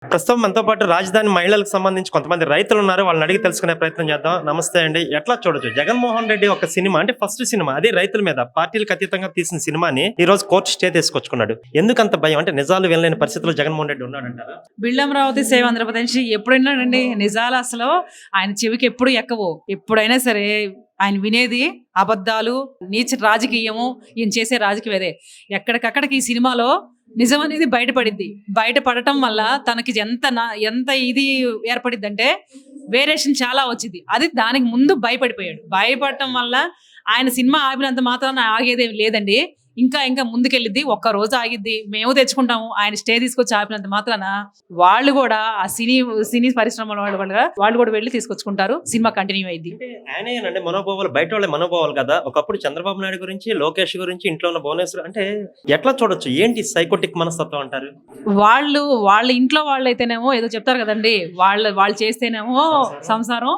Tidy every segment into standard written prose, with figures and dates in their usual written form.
ప్రస్తుతం మనతో పాటు రాజధాని మహిళలకు సంబంధించి కొంతమంది రైతులు ఉన్నారు. వాళ్ళని అడిగి తెలుసుకునే ప్రయత్నం చేద్దాం. నమస్తే అండి. ఎట్లా చూడొచ్చు జగన్మోహన్ రెడ్డి ఒక సినిమా అంటే ఫస్ట్ సినిమా అది రైతుల మీద పార్టీలకు అతీతంగా తీసిన సినిమాని ఈ రోజు కోర్టు స్టే తీసుకొచ్చుకున్నాడు. ఎందుకంత భయం? అంటే నిజాలు వినలేని పరిస్థితుల్లో జగన్మోహన్ రెడ్డి ఉన్నాడంటారా? బిళ్ళమరావతి సేవ ఆంధ్రప్రదేశ్ ఎప్పుడైనాడండి నిజాలు అసలు ఆయన చెవికి ఎప్పుడు ఎక్కవు. ఎప్పుడైనా సరే ఆయన వినేది అబద్ధాలు, నీచ రాజకీయము, ఈయన చేసే రాజకీయం అదే. ఎక్కడికక్కడికి ఈ సినిమాలో నిజం అనేది బయటపడింది. బయటపడటం వల్ల తనకి ఎంత ఇది ఏర్పడిద్ది అంటే వేరియేషన్ చాలా వచ్చింది. అది దానికి ముందు భయపడిపోయాడు. భయపడటం వల్ల ఆయన సినిమా ఆపినంత మాత్రాన ఆగేదేమి లేదండి. ఇంకా ఇంకా ముందుకెళ్ళిద్ది. ఒక్క రోజు ఆగిద్ది. మేము తెచ్చుకుంటాము. ఆయన స్టే తీసుకొచ్చి ఆపినంత మాత్రాన వాళ్ళు కూడా ఆ సినీ పరిశ్రమల వాళ్ళు కూడా వెళ్ళి తీసుకొచ్చుకుంటారు. సినిమా కంటిన్యూ అయింది. ఆయనేనండి మనోభావాలు బయట వాళ్ళే మనోభావాలు కదా. ఒకప్పుడు చంద్రబాబు నాయుడు గురించి, లోకేష్ గురించి, ఇంట్లో ఉన్న భువనేశ్వర్ అంటే ఎట్లా చూడొచ్చు? ఏంటి సైకోటిక్ మనస్తత్వం అంటారు? వాళ్ళ ఇంట్లో వాళ్ళు అయితేనేమో ఏదో చెప్తారు కదండి. వాళ్ళు చేస్తేనేమో సంసారం,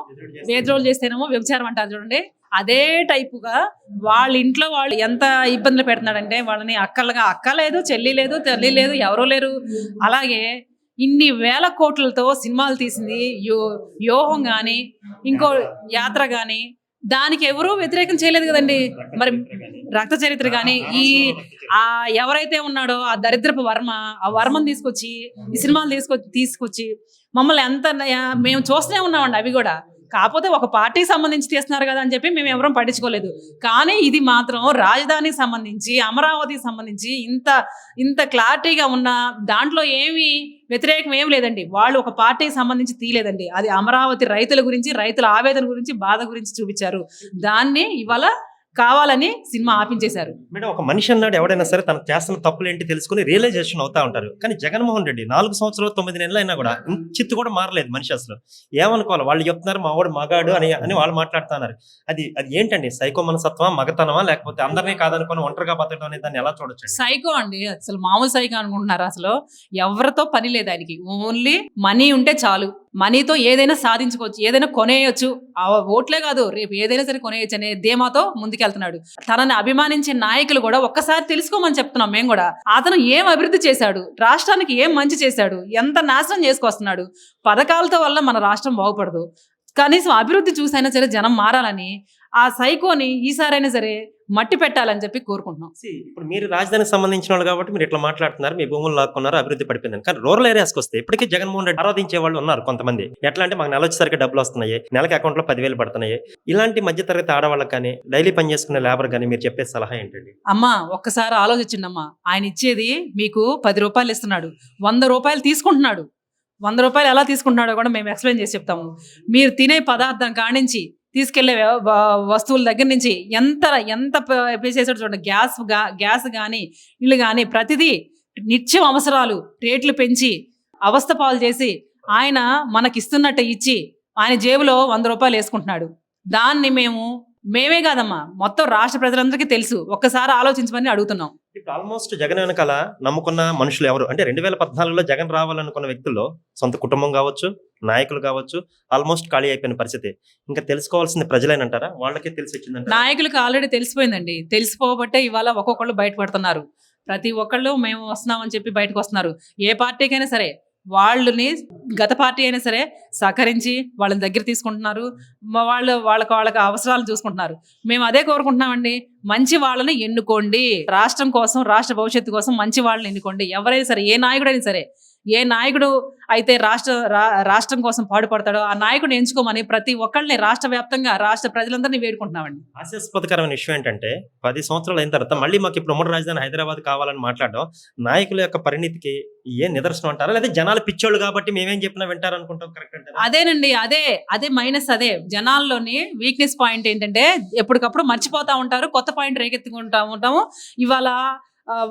వేద్రోలు చేస్తేనేమో వ్యభిచారం అంటారు చూడండి. అదే టైపుగా వాళ్ళ ఇంట్లో వాళ్ళు ఎంత ఇబ్బందులు పెడుతున్నాడంటే వాళ్ళని అక్క లేదు, చెల్లి లేదు, తల్లి లేదు, ఎవరూ లేరు. అలాగే ఇన్ని వేల కోట్లతో సినిమాలు తీసింది యోహం గాని ఇంకో యాత్ర గాని దానికి ఎవరూ వ్యతిరేకం చేయలేదు కదండి. మరి రక్త చరిత్ర గాని ఎవరైతే ఉన్నాడో ఆ దరిద్రపు ఆ వర్మను తీసుకొచ్చి ఈ సినిమాలు తీసుకొచ్చి మమ్మల్ని మేము చూస్తూనే ఉన్నామండి. అవి కూడా కాకపోతే ఒక పార్టీకి సంబంధించి తీస్తున్నారు కదా అని చెప్పి మేము ఎవరం పట్టించుకోలేదు. కానీ ఇది మాత్రం రాజధానికి సంబంధించి, అమరావతికి సంబంధించి ఇంత క్లారిటీగా ఉన్న దాంట్లో ఏమి వ్యతిరేకం ఏమి లేదండి. వాళ్ళు ఒక పార్టీకి సంబంధించి తీయలేదండి. అది అమరావతి రైతుల గురించి, రైతుల ఆవేదన గురించి, బాధ గురించి చూపించారు. దాన్ని ఇవాళ కావాలని సినిమా ఆపించేశారు. మేడం, ఒక మనిషి అన్నాడు ఎవడైనా సరే తను చేస్తున్న తప్పులు ఏంటి తెలుసుకుని రియలైజేషన్ అవుతా ఉంటారు. కానీ జగన్మోహన్ రెడ్డి 4 సంవత్సరాలు 9 నెలలు అయినా కూడా చిత్తు కూడా మారలేదు మనిషి. అసలు ఏమనుకోవాలి? వాళ్ళు చెప్తున్నారు మా వాడు మగాడు అని వాళ్ళు మాట్లాడుతున్నారు. అది ఏంటండి? సైకో మనసత్వమా, మగతనమా, లేకపోతే అందరినీ కాదనుకొని ఒంటరిగా బతకడం అనే దాన్ని ఎలా చూడొచ్చు? సైకో అండి. అసలు మామూలు సైకో అనుకుంటున్నారు. అసలు ఎవరితో పని లేదు ఆయనకి. ఓన్లీ మనీ ఉంటే చాలు. మనీతో ఏదైనా సాధించుకోవచ్చు, ఏదైనా కొనేయచ్చు. ఆ ఓట్లే కాదు, రేపు ఏదైనా సరే కొనేయచ్చు అనే ధీమాతో ముందుకెళ్తున్నాడు. తనని అభిమానించే నాయకులు కూడా ఒక్కసారి తెలుసుకోమని చెప్తున్నాం మేము కూడా. అతను ఏం అభివృద్ధి చేశాడు, రాష్ట్రానికి ఏం మంచి చేశాడు, ఎంత నాశనం చేసుకొస్తున్నాడు. పథకాలతో వల్ల మన రాష్ట్రం బాగుపడదు. కనీసం అభివృద్ధి చూసైనా సరే జనం మారాలని ఆ సైకోని ఈసారైనా సరే మట్టి పెట్టాలని చెప్పి కోరుకుంటున్నాం. ఇప్పుడు మీరు రాజధానికి సంబంధించిన వాళ్ళు కాబట్టి మీరు ఇట్లా మాట్లాడుతున్నారు, మీ భూములు లాక్కున్నారు, అభివృద్ధి పడిపోయిందని. కానీ రూరల్ ఏరియాస్కి వస్తే ఇప్పటికీ జగన్మోహన్ రెడ్డి ఆరాధించే వాళ్ళు ఉన్నారు కొంతమంది. ఎట్లా అంటే మాకు నెల వచ్చేసరికి డబ్బులు వస్తున్నాయి, నెలకి అకౌంట్ లో 10,000 పడుతున్నాయి. ఇలాంటి మధ్యతరగతి ఆడవాళ్ళకి కానీ, డైలీ పని చేసుకునే లేబర్ కానీ మీరు చెప్పే సలహా ఏంటండి? అమ్మా ఒక్కసారి ఆలోచించండమ్మా. ఆయన ఇచ్చేది మీకు 10 రూపాయలు ఇస్తున్నాడు, 100 రూపాయలు తీసుకుంటున్నాడు. 100 రూపాయలు ఎలా తీసుకుంటున్నాడో కూడా మేము ఎక్స్ప్లెయిన్ చేసి చెప్తాము. మీరు తినే పదార్థం కానించి తీసుకెళ్లే వస్తువుల దగ్గర నుంచి ఎంత పే చేసాడు చూడండి. గ్యాస్ కానీ, ఇల్లు కానీ ప్రతిదీ నిత్యం అవసరాలు రేట్లు పెంచి అవస్థ పాలు చేసి ఆయన మనకిస్తున్నట్టు ఇచ్చి ఆయన జేబులో 100 రూపాయలు వేసుకుంటున్నాడు. దాన్ని మేమే కాదమ్మా, మొత్తం రాష్ట్ర ప్రజలందరికీ తెలుసు. ఒక్కసారి ఆలోచించమని అడుగుతున్నాం. ఇప్పుడు ఆల్మోస్ట్ జగన్ వెనకాల నమ్ముకున్న మనుషులు ఎవరు అంటే 2014లో జగన్ రావాలనుకున్న వ్యక్తుల్లో సొంత కుటుంబం కావచ్చు, నాయకులు కావచ్చు, ఆల్మోస్ట్ ఖాళీ అయిపోయిన పరిస్థితి. ఇంకా తెలుసుకోవాల్సింది ప్రజలేనంటారా? వాళ్ళకే తెలిసి వచ్చిందంట. నాయకులకు ఆల్రెడీ తెలిసిపోయిందండి. తెలిసిపోబట్టే ఇవాళ ఒక్కొక్కళ్ళు బయటపడుతున్నారు. ప్రతి ఒక్కళ్ళు మేము వస్తున్నామని చెప్పి బయటకు వస్తున్నారు. ఏ పార్టీకైనా సరే వాళ్ళని గత పార్టీ అయినా సరే సహకరించి వాళ్ళని దగ్గర తీసుకుంటున్నారు. వాళ్ళకి అవసరాలు చూసుకుంటున్నారు. మేము అదే కోరుకుంటున్నామండి. మంచి వాళ్ళని ఎన్నుకోండి. రాష్ట్రం కోసం, రాష్ట్ర భవిష్యత్తు కోసం మంచి వాళ్ళని ఎన్నుకోండి. ఎవరైనా సరే, ఏ నాయకుడైనా సరే, ఏ నాయకుడు అయితే రాష్ట్రం కోసం పాటుపడతాడో ఆ నాయకుడిని ఎంచుకోమని ప్రతి ఒక్కళ్ళని రాష్ట్ర వ్యాప్తంగా రాష్ట్ర ప్రజలందరినీ వేడుకుంటున్నామండి. హాస్యాస్పదకరమైన విషయం ఏంటంటే 10 సంవత్సరాలు అయిన తర్వాత మళ్ళీ మాకు ఇప్పుడు ఉమ్మడి రాజధాని హైదరాబాద్ కావాలని మాట్లాడడం నాయకుల యొక్క పరిణితికి ఏ నిదర్శనం అంటారా? లేదా జనాలు పిచ్చోళ్ళు కాబట్టి మేమేం చెప్పినా వింటారనుకుంటాం కరెక్ట్ అంటారా? అదేనండి. అదే మైనస్. అదే జనాల్లోని వీక్నెస్ పాయింట్ ఏంటంటే ఎప్పటికప్పుడు మర్చిపోతా ఉంటారు. కొత్త పాయింట్ రేకెత్తుకుంటా ఉంటాము. ఇవాళ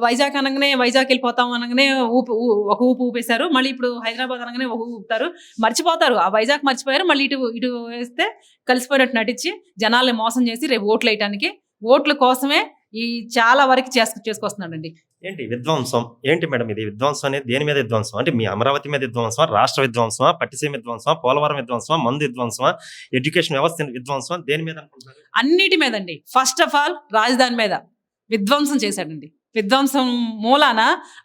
వైజాగ్ అనగానే వైజాగ్ వెళ్ళిపోతాం అనగానే ఒక ఊపు ఊపేశారు. మళ్ళీ ఇప్పుడు హైదరాబాద్ అనగానే ఒక ఊపుతారు. మర్చిపోతారు. ఆ వైజాగ్ మర్చిపోయారు. మళ్ళీ ఇటు వేస్తే కలిసిపోయినట్టు నటించి జనాల్ని మోసం చేసి రేపు ఓట్లు వేయటానికి, ఓట్ల కోసమే ఈ చాలా వరకు చేసుకొస్తున్నాడండి. ఏంటి విధ్వంసం? ఏంటి మేడం ఇది విధ్వంసం అనేది? దేని మీద విధ్వంసం? అంటే మీ అమరావతి మీద విధ్వంసమా, రాష్ట్ర విధ్వంసమా, పట్టిసీమ విధ్వంసమా, పోలవరం విధ్వంసమా, మందు విధ్వంసమా, ఎడ్యుకేషన్ వ్యవస్థ విధ్వంసమా, దేని మీద అనుకుంటున్నారు? అన్నిటి మీద అండి. ఫస్ట్ ఆఫ్ ఆల్ రాజధాని మీద విధ్వంసం చేశాడండి. విధ్వంసం మూలాన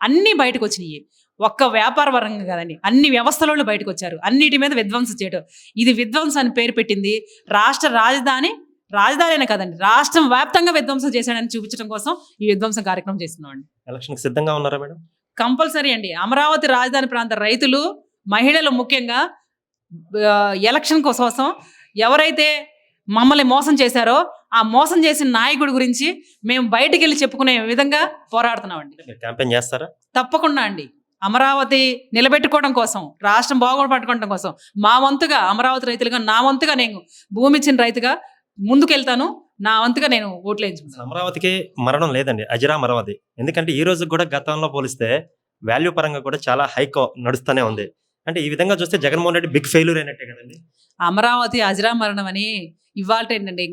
అన్ని బయటకు వచ్చినాయి. ఒక్క వ్యాపార పరంగా కదండి, అన్ని వ్యవస్థలలో బయటకు వచ్చారు, అన్నిటి మీద విధ్వంసం చేయడం. ఇది విధ్వంసం అని పేరు పెట్టింది రాష్ట్ర రాజధాని కదండి, రాష్ట్రం వ్యాప్తంగా విధ్వంసం చేశాడని చూపించడం కోసం ఈ విధ్వంసం కార్యక్రమం చేస్తున్నాం అండి. ఎలక్షన్ సిద్ధంగా ఉన్నారా మేడం? కంపల్సరీ అండి. అమరావతి రాజధాని ప్రాంత రైతులు, మహిళలు ముఖ్యంగా ఎలక్షన్ కోసం ఎవరైతే మమ్మల్ని మోసం చేశారో ఆ మోసం చేసిన నాయకుడి గురించి మేము బయటికి వెళ్ళి చెప్పుకునే విధంగా పోరాడుతున్నామండి. మీరు క్యాంపెయిన్ చేస్తారా? తప్పకుండా అండి. అమరావతి నిలబెట్టుకోవడం కోసం, రాష్ట్రం బాగుపడుకోవడం కోసం మా వంతుగా, అమరావతి రైతులుగా నా వంతుగా, నేను భూమి ఇచ్చిన రైతుగా ముందుకెళ్తాను. నా వంతుగా నేను ఓట్లు వేయించుకుంటాను. అమరావతికి మరణం లేదండి, అజరా అమరావతి. ఎందుకంటే ఈ రోజు కూడా గతంలో పోలిస్తే వాల్యూ పరంగా కూడా చాలా హైక్ నడుస్తూనే ఉంది. అంటే ఈ విధంగా చూస్తే జగన్మోహన్ రెడ్డి బిగ్ ఫెయిల్యూర్ అయినట్టే కదండి. అమరావతి అజరామరణం అని ఇవాళ ఏంటండి,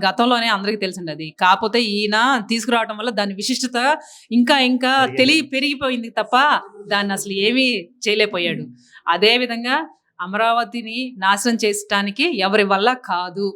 గతంలోనే అందరికీ తెలిసింది అది. కాకపోతే ఈయన తీసుకురావడం వల్ల దాని విశిష్టత ఇంకా పెరిగిపోయింది తప్ప దాన్ని అసలు ఏమీ చేయలేకపోయాడు. అదే విధంగా అమరావతిని నాశనం చేయడానికి ఎవరి వల్ల కాదు.